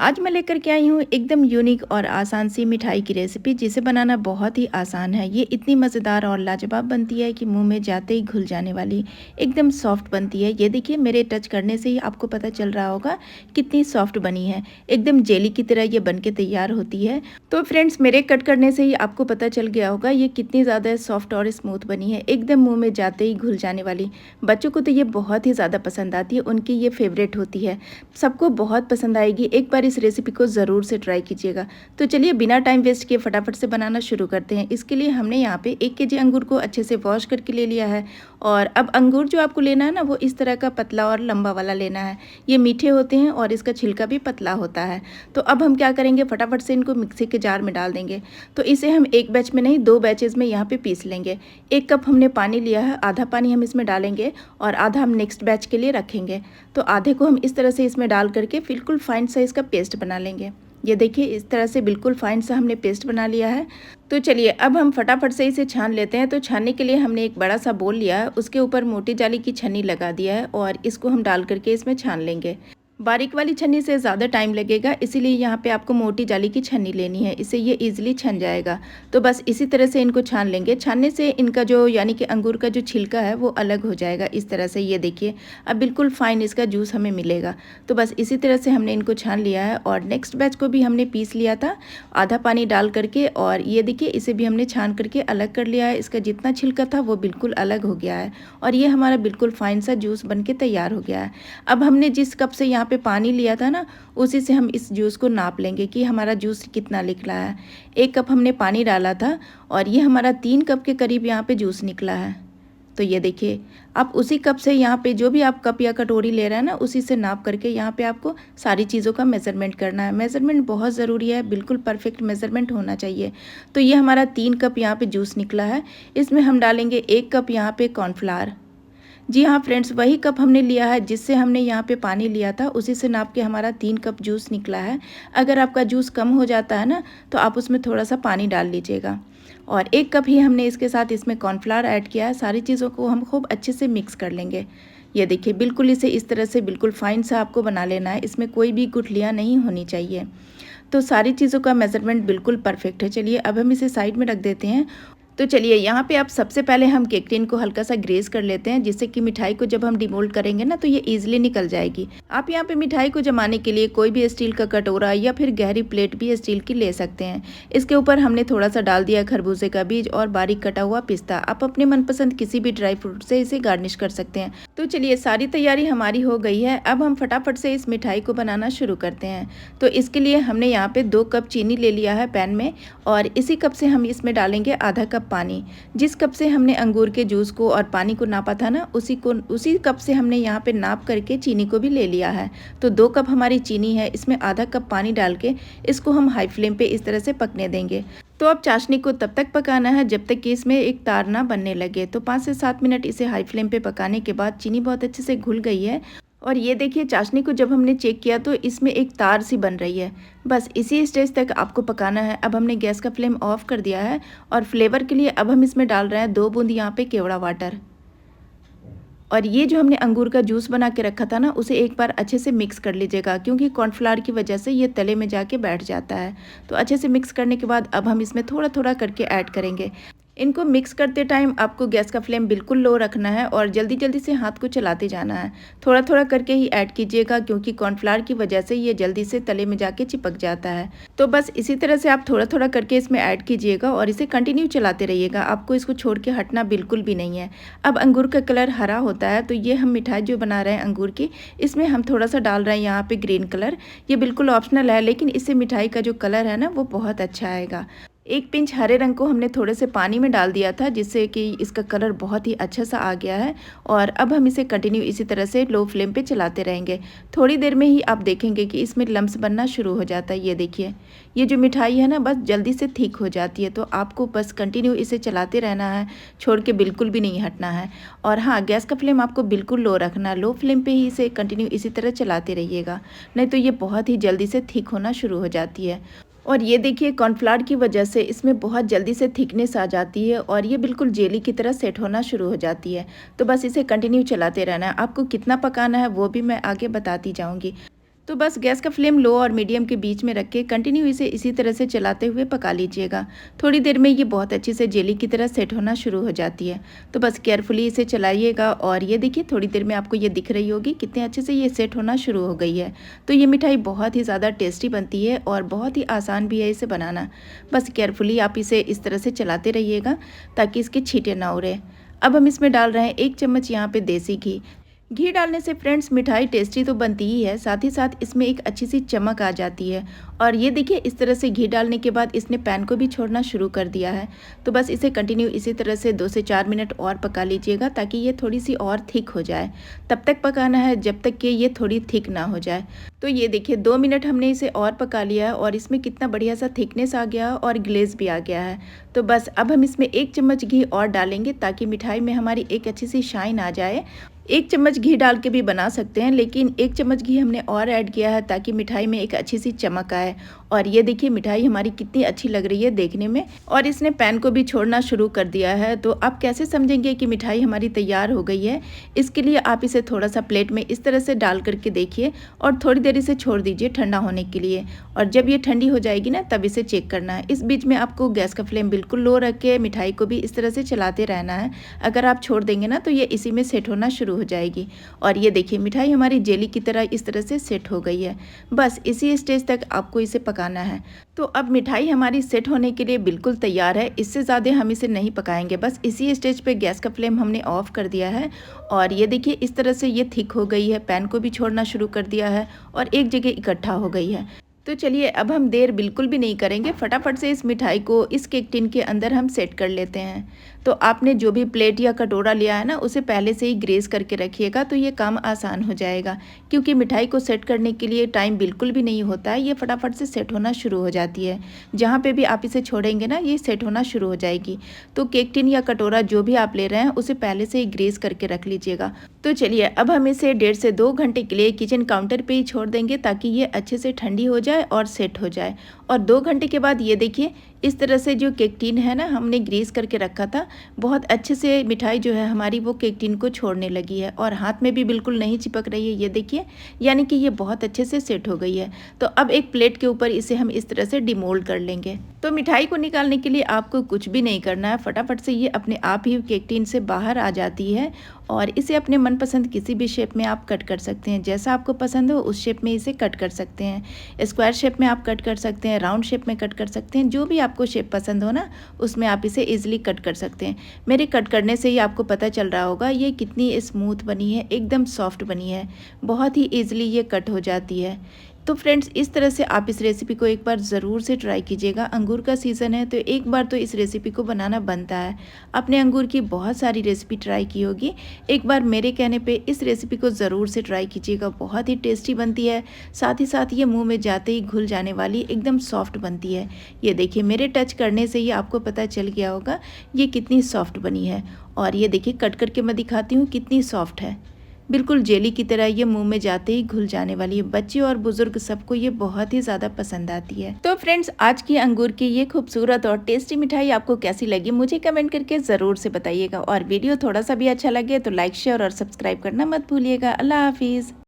आज मैं लेकर के आई हूँ एकदम यूनिक और आसान सी मिठाई की रेसिपी जिसे बनाना बहुत ही आसान है। ये इतनी मज़ेदार और लाजवाब बनती है कि मुंह में जाते ही घुल जाने वाली एकदम सॉफ्ट बनती है। ये देखिए, मेरे टच करने से ही आपको पता चल रहा होगा कितनी सॉफ्ट बनी है। एकदम जेली की तरह ये बन के तैयार होती है। तो फ्रेंड्स, मेरे कट करने से ही आपको पता चल गया होगा ये कितनी ज़्यादा सॉफ्ट और स्मूथ बनी है, एकदम मुँह में जाते ही घुल जाने वाली। बच्चों को तो ये बहुत ही ज़्यादा पसंद आती है, उनकी ये फेवरेट होती है। सबको बहुत पसंद आएगी। एक बार इस रेसिपी को ज़रूर से ट्राई कीजिएगा। तो चलिए बिना टाइम वेस्ट किए फटाफट से बनाना शुरू करते हैं। इसके लिए हमने यहाँ पे 1 केजी अंगूर को अच्छे से वॉश करके ले लिया है। और अब अंगूर जो आपको लेना है ना, वो इस तरह का पतला और लंबा वाला लेना है। ये मीठे होते हैं और इसका छिलका भी पतला होता है। तो अब हम क्या करेंगे, फटाफट से इनको मिक्सी के जार में डाल देंगे। तो इसे हम एक बैच में नहीं, 2 बैचेज़ में यहाँ पे पीस लेंगे। 1 कप हमने पानी लिया है, आधा पानी हम इसमें डालेंगे और आधा हम नेक्स्ट बैच के लिए रखेंगे। तो आधे को हम इस तरह से इसमें डाल करके बिल्कुल फाइन साइज़ का पेस्ट बना लेंगे। ये देखिए, इस तरह से बिल्कुल फाइन सा हमने पेस्ट बना लिया है। तो चलिए अब हम फटाफट से इसे छान लेते हैं। तो छानने के लिए हमने एक बड़ा सा बोल लिया है, उसके ऊपर मोटी जाली की छन्नी लगा दिया है और इसको हम डाल करके इसमें छान लेंगे। बारीक वाली छन्नी से ज़्यादा टाइम लगेगा, इसीलिए यहाँ पे आपको मोटी जाली की छन्नी लेनी है, इससे ये ईजिली छन जाएगा। तो बस इसी तरह से इनको छान लेंगे। छानने से इनका जो यानी कि अंगूर का जो छिलका है वो अलग हो जाएगा इस तरह से। ये देखिए, अब बिल्कुल फाइन इसका जूस हमें मिलेगा। तो बस इसी तरह से हमने इनको छान लिया है और नेक्स्ट बैच को भी हमने पीस लिया था आधा पानी डाल करके। और ये देखिए, इसे भी हमने छान करके अलग कर लिया है। इसका जितना छिलका था वो बिल्कुल अलग हो गया है और ये हमारा बिल्कुल फाइन सा जूस बन के तैयार हो गया है। अब हमने जिस कप से यहाँ पे पानी लिया था ना, उसी से हम इस जूस को नाप लेंगे कि हमारा जूस कितना निकला है। 1 कप हमने पानी डाला था और ये हमारा 3 कप के करीब यहाँ पे जूस निकला है। तो ये देखिए, आप उसी कप से यहाँ पे जो भी आप कप या कटोरी ले रहे हैं ना, उसी से नाप करके यहाँ पे आपको सारी चीज़ों का मेज़रमेंट करना है। मेज़रमेंट बहुत ज़रूरी है, बिल्कुल परफेक्ट मेज़रमेंट होना चाहिए। तो ये हमारा 3 कप यहाँ पे जूस निकला है। इसमें हम डालेंगे 1 कप यहाँ पे कॉर्नफ्लावर। जी हाँ फ्रेंड्स, वही कप हमने लिया है जिससे हमने यहाँ पे पानी लिया था, उसी से नाप के हमारा 3 कप जूस निकला है। अगर आपका जूस कम हो जाता है ना, तो आप उसमें थोड़ा सा पानी डाल लीजिएगा। और 1 कप ही हमने इसके साथ इसमें कॉर्नफ्लावर ऐड किया है। सारी चीज़ों को हम खूब अच्छे से मिक्स कर लेंगे। ये देखिए, बिल्कुल इसे इस तरह से बिल्कुल फाइन सा आपको बना लेना है। इसमें कोई भी गुठलियाँ नहीं होनी चाहिए। तो सारी चीज़ों का मेज़रमेंट बिल्कुल परफेक्ट है। चलिए अब हम इसे साइड में रख देते हैं। तो चलिए यहाँ पे आप सबसे पहले हम केक टिन को हल्का सा ग्रेस कर लेते हैं, जिससे कि मिठाई को जब हम डिमोल्ड करेंगे ना, तो ये इजीली निकल जाएगी। आप यहाँ पे मिठाई को जमाने के लिए कोई भी स्टील का कटोरा या फिर गहरी प्लेट भी स्टील की ले सकते हैं। इसके ऊपर हमने थोड़ा सा डाल दिया खरबूजे का बीज और बारीक कटा हुआ पिस्ता। आप अपने मनपसंद किसी भी ड्राई फ्रूट से इसे गार्निश कर सकते हैं। तो चलिए, सारी तैयारी हमारी हो गई है। अब हम फटाफट से इस मिठाई को बनाना शुरू करते हैं। तो इसके लिए हमने यहाँ पे 2 कप चीनी ले लिया है पैन में और इसी कप से हम इसमें डालेंगे आधा कप पानी। जिस कप से हमने अंगूर के जूस को और पानी को नापा था ना, उसी कप से हमने यहाँ पे नाप करके चीनी को भी ले लिया है। तो 2 कप हमारी चीनी है, इसमें आधा कप पानी डाल के इसको हम हाई फ्लेम पे इस तरह से पकने देंगे। तो अब चाशनी को तब तक पकाना है जब तक कि इसमें एक तार ना बनने लगे। तो 5 से 7 मिनट इसे हाई फ्लेम पे पकाने के बाद चीनी बहुत अच्छे से घुल गई है। और ये देखिए, चाशनी को जब हमने चेक किया तो इसमें एक तार सी बन रही है। बस इसी स्टेज तक आपको पकाना है। अब हमने गैस का फ्लेम ऑफ कर दिया है और फ्लेवर के लिए अब हम इसमें डाल रहे हैं 2 बूंद यहाँ पे केवड़ा वाटर। और ये जो हमने अंगूर का जूस बना के रखा था ना, उसे एक बार अच्छे से मिक्स कर लीजिएगा, क्योंकि कॉर्नफ्लावर की वजह से ये तले में जाके बैठ जाता है। तो अच्छे से मिक्स करने के बाद अब हम इसमें थोड़ा थोड़ा करके ऐड करेंगे। इनको मिक्स करते टाइम आपको गैस का फ्लेम बिल्कुल लो रखना है और जल्दी जल्दी से हाथ को चलाते जाना है। थोड़ा थोड़ा करके ही ऐड कीजिएगा, क्योंकि कॉर्नफ्लावर की वजह से ये जल्दी से तले में जाके चिपक जाता है। तो बस इसी तरह से आप थोड़ा थोड़ा करके इसमें ऐड कीजिएगा और इसे कंटिन्यू चलाते रहिएगा। आपको इसको छोड़ के हटना बिल्कुल भी नहीं है। अब अंगूर का कलर हरा होता है, तो ये हम मिठाई जो बना रहे हैं अंगूर की, इसमें हम थोड़ा सा डाल रहे हैं यहाँ पे ग्रीन कलर। ये बिल्कुल ऑप्शनल है, लेकिन इससे मिठाई का जो कलर है ना, वो बहुत अच्छा आएगा। 1 पिंच हरे रंग को हमने थोड़े से पानी में डाल दिया था, जिससे कि इसका कलर बहुत ही अच्छा सा आ गया है। और अब हम इसे कंटिन्यू इसी तरह से लो फ्लेम पे चलाते रहेंगे। थोड़ी देर में ही आप देखेंगे कि इसमें लम्स बनना शुरू हो जाता है। ये देखिए, ये जो मिठाई है ना, बस जल्दी से थिक हो जाती है। तो आपको बस कंटिन्यू इसे चलाते रहना है, छोड़ के बिल्कुल भी नहीं हटना है। और हाँ, गैस का फ्लेम आपको बिल्कुल लो रखना है। लो फ्लेम पे ही इसे कंटिन्यू इसी तरह चलाते रहिएगा, नहीं तो ये बहुत ही जल्दी से थिक होना शुरू हो जाती है। और ये देखिए, कॉर्नफ्लावर की वजह से इसमें बहुत जल्दी से थिकनेस आ जाती है और ये बिल्कुल जेली की तरह सेट होना शुरू हो जाती है। तो बस इसे कंटिन्यू चलाते रहना है। आपको कितना पकाना है वो भी मैं आगे बताती जाऊंगी। तो बस गैस का फ्लेम लो और मीडियम के बीच में रख के कंटिन्यू इसे इसी तरह से चलाते हुए पका लीजिएगा। थोड़ी देर में ये बहुत अच्छे से जेली की तरह सेट होना शुरू हो जाती है। तो बस केयरफुली इसे चलाइएगा और ये देखिए थोड़ी देर में आपको ये दिख रही होगी कितने अच्छे से ये सेट होना शुरू हो गई है। तो ये मिठाई बहुत ही ज़्यादा टेस्टी बनती है और बहुत ही आसान भी है इसे बनाना। बस केयरफुली आप इसे इस तरह से चलाते रहिएगा ताकि इसके छींटे ना उड़े। अब हम इसमें डाल रहे हैं 1 चम्मच यहाँ पे देसी घी। घी डालने से फ्रेंड्स मिठाई टेस्टी तो बनती ही है, साथ ही साथ इसमें एक अच्छी सी चमक आ जाती है। और ये देखिए इस तरह से घी डालने के बाद इसने पैन को भी छोड़ना शुरू कर दिया है। तो बस इसे कंटिन्यू इसी तरह से 2 से 4 मिनट और पका लीजिएगा ताकि ये थोड़ी सी और थिक हो जाए। तब तक पकाना है जब तक कि ये थोड़ी थिक ना हो जाए। तो ये देखिए 2 मिनट हमने इसे और पका लिया है और इसमें कितना बढ़िया सा थिकनेस आ गया और ग्लेज भी आ गया है। तो बस अब हम इसमें 1 चम्मच घी और डालेंगे ताकि मिठाई में हमारी एक अच्छी सी शाइन आ जाए। 1 चम्मच घी डाल के भी बना सकते हैं, लेकिन 1 चम्मच घी हमने और ऐड किया है ताकि मिठाई में एक अच्छी सी चमक आए। और ये देखिए मिठाई हमारी कितनी अच्छी लग रही है देखने में और इसने पैन को भी छोड़ना शुरू कर दिया है। तो आप कैसे समझेंगे कि मिठाई हमारी तैयार हो गई है? इसके लिए आप इसे थोड़ा सा प्लेट में इस तरह से डाल करके देखिए और थोड़ी देर इसे छोड़ दीजिए ठंडा होने के लिए। और जब ये ठंडी हो जाएगी ना तब इसे चेक करना है। इस बीच में आपको गैस का फ्लेम बिल्कुल लो रख के मिठाई को भी इस तरह से चलाते रहना है। अगर आप छोड़ देंगे ना तो ये इसी में सेट होना शुरू हो जाएगी। और ये देखिए मिठाई हमारी जेली की तरह इस तरह से सेट हो गई है। बस इसी स्टेज तक आपको इसे पकाना है। तो अब मिठाई हमारी सेट होने के लिए बिल्कुल तैयार है। इससे ज़्यादा हम इसे नहीं पकाएंगे। बस इसी स्टेज पे गैस का फ्लेम हमने ऑफ कर दिया है और ये देखिए इस तरह से ये थिक हो गई है, पैन को भी छोड़ना शुरू कर दिया है और एक जगह इकट्ठा हो गई है। तो चलिए अब हम देर बिल्कुल भी नहीं करेंगे, फटाफट से इस मिठाई को इस केक टिन के अंदर हम सेट कर लेते हैं। तो आपने जो भी प्लेट या कटोरा लिया है ना उसे पहले से ही ग्रेस करके रखिएगा तो ये काम आसान हो जाएगा, क्योंकि मिठाई को सेट करने के लिए टाइम बिल्कुल भी नहीं होता है। ये फटाफट से सेट होना शुरू हो जाती है। जहाँ पे भी आप इसे छोड़ेंगे ना ये सेट होना शुरू हो जाएगी। तो केक टिन या कटोरा जो भी आप ले रहे हैं उसे पहले से ही ग्रेस करके रख लीजिएगा। तो चलिए अब हम इसे 1.5 से 2 घंटे के लिए किचन काउंटर पे ही छोड़ देंगे ताकि ये अच्छे से ठंडी हो जाए और सेट हो जाए। और 2 घंटे के बाद ये देखिए इस तरह से जो केक टिन है ना हमने ग्रीस करके रखा था, बहुत अच्छे से मिठाई जो है हमारी वो केक टिन को छोड़ने लगी है और हाथ में भी बिल्कुल नहीं चिपक रही है। ये देखिए यानी कि ये बहुत अच्छे से सेट हो गई है। तो अब एक प्लेट के ऊपर इसे हम इस तरह से डिमोल्ड कर लेंगे। तो मिठाई को निकालने के लिए आपको कुछ भी नहीं करना है, फटाफट से ये अपने आप ही केक टिन से बाहर आ जाती है और इसे अपने मनपसंद किसी भी शेप में आप कट कर सकते हैं। जैसा आपको पसंद हो उस शेप में इसे कट कर सकते हैं। स्क्वायर शेप में आप कट कर सकते हैं, राउंड शेप में कट कर सकते हैं, जो भी आपको शेप पसंद हो ना उसमें आप इसे इजीली कट कर सकते हैं। मेरे कट करने से ही आपको पता चल रहा होगा ये कितनी स्मूथ बनी है, एकदम सॉफ्ट बनी है, बहुत ही ईजिली ये कट हो जाती है। तो फ्रेंड्स इस तरह से आप इस रेसिपी को एक बार ज़रूर से ट्राई कीजिएगा। अंगूर का सीज़न है तो एक बार तो इस रेसिपी को बनाना बनता है। आपने अंगूर की बहुत सारी रेसिपी ट्राई की होगी, एक बार मेरे कहने पे इस रेसिपी को ज़रूर से ट्राई कीजिएगा। बहुत ही टेस्टी बनती है, साथ ही साथ ये मुंह में जाते ही घुल जाने वाली एकदम सॉफ्ट बनती है। ये देखिए मेरे टच करने से ही आपको पता चल गया होगा ये कितनी सॉफ्ट बनी है। और ये देखिए कट करके मैं दिखाती हूँ कितनी सॉफ्ट है, बिल्कुल जेली की तरह ये मुंह में जाते ही घुल जाने वाली है। बच्चे और बुजुर्ग सबको ये बहुत ही ज़्यादा पसंद आती है। तो फ्रेंड्स आज की अंगूर की ये खूबसूरत और टेस्टी मिठाई आपको कैसी लगी मुझे कमेंट करके ज़रूर से बताइएगा। और वीडियो थोड़ा सा भी अच्छा लगे तो लाइक शेयर और सब्सक्राइब करना मत भूलिएगा। अल्लाह हाफिज़।